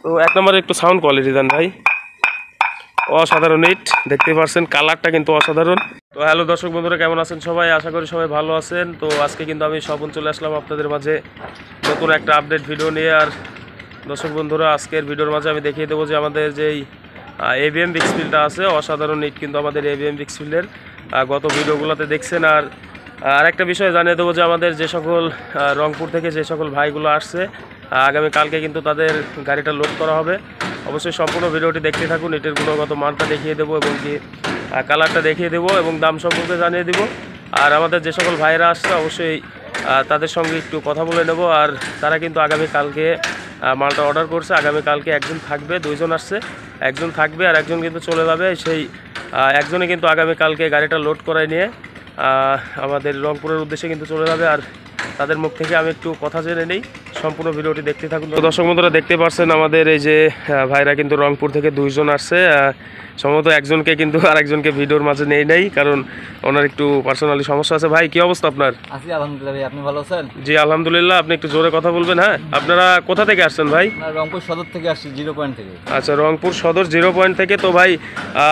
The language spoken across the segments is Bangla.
তো এক নম্বরে একটু সাউন্ড কোয়ালিটি দেন ভাই, অসাধারণ ইট, দেখতে পাচ্ছেন কালারটা কিন্তু অসাধারণ। তো হ্যালো দর্শক বন্ধুরা, কেমন আছেন সবাই? আশা করি সবাই ভালো আছেন। তো আজকে কিন্তু আমি স্বপন চলে আসলাম আপনাদের মাঝে নতুন একটা আপডেট ভিডিও নিয়ে। আর দর্শক বন্ধুরা, আজকের ভিডিওর মাঝে আমি দেখিয়ে দেবো যে আমাদের যেই এবিএম বিক্সফিল্ডটা আছে, অসাধারণ ইট কিন্তু আমাদের এবিএম বিক্সফিল্ডের গত ভিডিওগুলোতে দেখছেন। আর আরেকটা বিষয় জানিয়ে দেবো যে আমাদের যে সকল রংপুর থেকে যে সকল ভাইগুলো আসছে, আগামী কালকে কিন্তু তাদের গাড়িটা লোড করা হবে। অবশ্যই সম্পূর্ণ ভিডিওটি দেখতে থাকুন। ইটের গুণগত মানটা দেখিয়ে দেবো এবং কি কালারটা দেখিয়ে দেবো এবং দাম সম্পর্কে জানিয়ে দেবো। আর আমাদের যে সকল ভাইরা আসছে অবশ্যই তাদের সঙ্গে একটু কথা বলে নেব। আর তারা কিন্তু আগামী কালকে মালটা অর্ডার করছে। আগামী কালকে একজন থাকবে, দুইজন আসছে, একজন থাকবে আর একজন কিন্তু চলে যাবে। সেই একজনে কিন্তু আগামী কালকে গাড়িটা লোড করায় নিয়ে আমাদের রংপুরের উদ্দেশ্যে কিন্তু চলে যাবে। আর তাদের মুখ থেকে আমি একটু কথা জেনে নেই, সম্পূর্ণ ভিডিওটি দেখতে থাকুন। তো দর্শক বন্ধুরা, দেখতে পাচ্ছেন আমাদের এই যে ভাইরা কিন্তু রংপুর থেকে দুইজন আসছে। সম্ভবত একজনকে কিন্তু আরেকজনকে ভিডিওর মাঝে নেই, কারণ ওনার একটু পার্সোনালি সমস্যা আছে। ভাই কি অবস্থা আপনার? আছি আলহামদুলিল্লাহ, আপনি ভালো আছেন? জি আলহামদুলিল্লাহ। আপনি একটু জোরে কথা বলবেন। হ্যাঁ, আপনারা কোথা থেকে আসছেন ভাই? রংপুর সদর থেকে আসছি, 0 পয়েন্ট থেকে। আচ্ছা, রংপুর সদর 0 পয়েন্ট থেকে। তো ভাই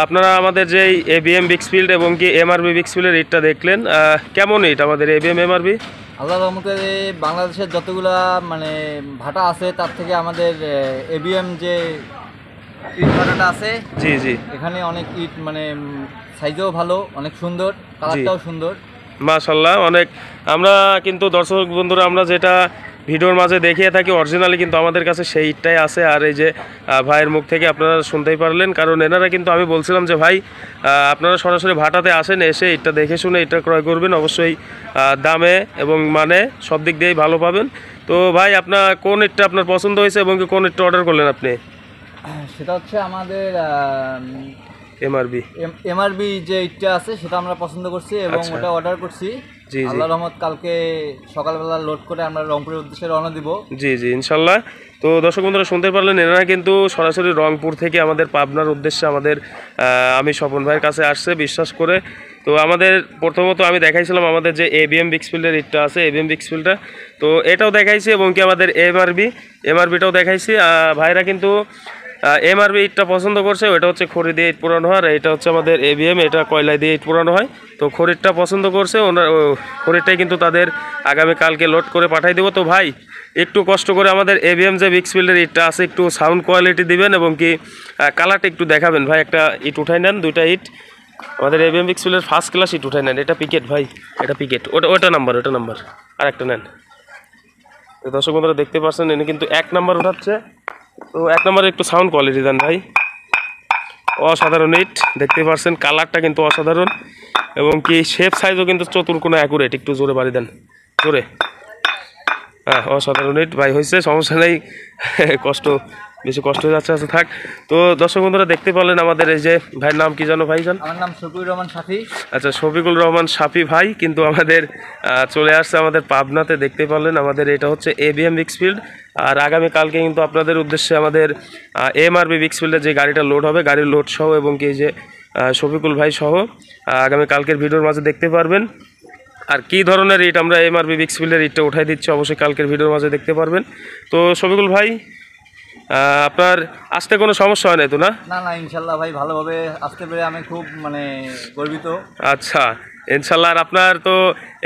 আপনারা আমাদের যে এবিএম বিক্সফিল্ড এবং কি এমআরবি বিক্সফিল্ডের ইটটা দেখলেন, কেমন ইট আমাদের এবিএম এমআরবি? আল্লাহর রহমতে বাংলাদেশের যতগুলা মানে ভাটা আছে তার থেকে আমাদের এবিএম যে ইট ভাটাটা আছে, জি জি, এখানে অনেক ইট মানে সাইজও ভালো, অনেক সুন্দর, কালারটাও সুন্দর, মাশাআল্লাহ। অনেক আমরা কিন্তু দর্শক বন্ধুরা, আমরা যেটা ভিডিওর মাঝে দেখিয়ে থাকি অরিজিনালি কিন্তু আমাদের কাছে সেই ইটটাই আছে। আর এই যে ভাইয়ের মুখ থেকে আপনারা শুনতেই পারলেন, কারণ এনারা কিন্তু, আমি বলছিলাম যে ভাই আপনারা সরাসরি ভাটাতে আসেন, এসে ইটটা দেখে শুনে ইটটা ক্রয় করবেন। অবশ্যই দামে এবং মানে সব দিক দিয়েই ভালো পাবেন। তো ভাই আপনার কোন ইটটা আপনার পছন্দ হয়েছে এবং কোন ইটটা অর্ডার করলেন আপনি? সেটা হচ্ছে আমাদের এমআরবি যে ইটটা আছে সেটা আমরা পছন্দ করছি এবং ওটা অর্ডার করছি। আল্লাহর রহমত কালকে সকালবেলা লোড করে আমরা রংপুরের উদ্দেশ্যে রওনা দিব। জি জি ইনশাল্লাহ। তো দর্শক বন্ধুরা শুনতে পারলেন, এনারা কিন্তু সরাসরি রংপুর থেকে আমাদের পাবনার উদ্দেশ্যে আমাদের আমি স্বপন ভাইয়ের কাছে আসছে বিশ্বাস করে। তো আমাদের প্রথমত আমি দেখাইছিলাম আমাদের যে এবিএম বিক্সফিল্ডের ইটটা আছে, এবিএম বিক্সফিল্ডটা, তো এটাও দেখাইছি এবং কি আমাদের এমআরবিটাও দেখাইছি। ভাইরা কিন্তু এমআরবি ইটটা পছন্দ করছে, ওটা হচ্ছে খড়ি দিয়ে ইট পুরানো হয়, আর এটা হচ্ছে আমাদের এবিএম, এটা কয়লা দিয়ে ইট পুরানো হয়। তো খড়িরটা পছন্দ করছে, ওনার খড়িরটাই কিন্তু তাদের আগামী কালকে লোড করে পাঠাই দেবো। তো ভাই একটু কষ্ট করে আমাদের এবিএম যে বিক্সফিল্ডের ইটটা আছে একটু সাউন্ড কোয়ালিটি দিবেন এবং কি কালারটা একটু দেখাবেন। ভাই একটা ইট উঠাই নেন, দুইটা ইট আমাদের এবিএম বিক্সফিল্ডের ফার্স্ট ক্লাস ইট উঠাই নেন। এটা পিকেট ভাই, এটা পিকেট, ওটা নাম্বার আর একটা নেন। দর্শক বন্ধুরা দেখতে পাচ্ছেন এনে কিন্তু 1 নাম্বার উঠাচ্ছে। তো 1 নম্বরে একটু সাউন্ড কোয়ালিটি দেন ভাই, অসাধারণ ইট, দেখতে পাচ্ছেন কালারটা কিন্তু অসাধারণ এবং কি শেপ সাইজও কিন্তু চতুর্কোণা অ্যাকুরেট। একটু জোরে বাড়ি দেন, জোরে। হ্যাঁ, অসাধারণ ইট ভাই, হয়েছে, সমস্যা নেই। বেশি কষ্ট হয়ে যাচ্ছে, আচ্ছা থাক। তো দর্শক বন্ধুরা দেখতে পারলেন আমাদের এই যে ভাইয়ের নাম কি জানো ভাই জান? আমার নাম শফিকুর রহমান সাফি। আচ্ছা, শফিকুল রহমান সাফি ভাই কিন্তু আমাদের চলে আসছে আমাদের পাবনাতে। দেখতে পারলেন আমাদের এটা হচ্ছে এবিএম বিক্সফিল্ড। আর আগামী কালকে কিন্তু আপনাদের উদ্দেশ্যে আমাদের এমআরবি বিক্সফিল্ডে যে গাড়িটা লোড হবে, গাড়ির লোড সহ এবং কি যে শফিকুল ভাই সহ আগামী কালকের ভিডিওর মাঝে দেখতে পারবেন। আর কি ধরনের ইট আমরা এমআরবি বিক্সফিল্ডের ইটটা উঠাই দিচ্ছি অবশ্যই কালকের ভিডিওর মাঝে দেখতে পারবেন। তো শফিকুল ভাই আপনার আসতে কোনো সমস্যা হয় না তো? না না ইনশাল্লাহ ভাই, ভালোভাবে আসতে পেরে আমি খুব মানে গর্বিত। আচ্ছা ইনশাল্লাহ। আর আপনার তো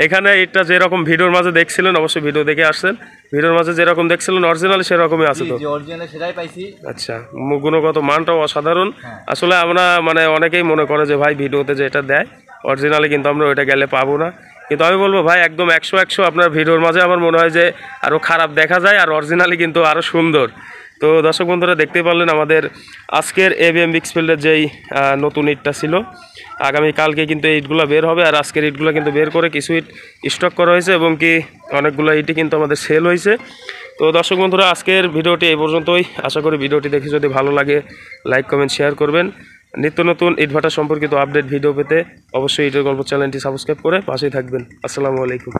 এখানে এটা যেরকম ভিডিওর মাঝে দেখছিলেন, অবশ্যই ভিডিও দেখে আসছেন, ভিডিওর মাঝে যেরকম দেখছিলেন অরিজিনাল সেরকমই আছে তো? অরিজিনাল সেটাই পাইছি। আচ্ছা, গুণগত মানটাও অসাধারণ। আসলে আমরা মানে অনেকেই মনে করে যে ভাই ভিডিওতে যে এটা দেয় অরিজিনালি কিন্তু আমরা ওইটা গেলে পাবো না, কিন্তু আমি বলবো ভাই একদম 100 আপনার ভিডিওর মাঝে আমার মনে হয় যে আরও খারাপ দেখা যায় আর অরিজিনালি কিন্তু আরও সুন্দর। তো দর্শক বন্ধুরা দেখতে পারলেন আমাদের আজকের এবিএম বিক্সফিল্ডের যেই নতুন ইটটা ছিল, আগামী কালকে কিন্তু এই ইটগুলো বের হবে। আর আজকের ইটগুলো কিন্তু বের করে কিছু ইট স্টক করা হয়েছে এবং কি অনেকগুলো ইটই কিন্তু আমাদের সেল হয়েছে। তো দর্শক বন্ধুরা আজকের ভিডিওটি এই পর্যন্তই। আশা করি ভিডিওটি দেখে যদি ভালো লাগে লাইক কমেন্ট শেয়ার করবেন। নিত্য নতুন ইটভাটা সম্পর্কিত আপডেট ভিডিও পেতে অবশ্যই ইটের গল্প চ্যানেলটি সাবস্ক্রাইব করে পাশেই থাকবেন। আসসালামু আলাইকুম।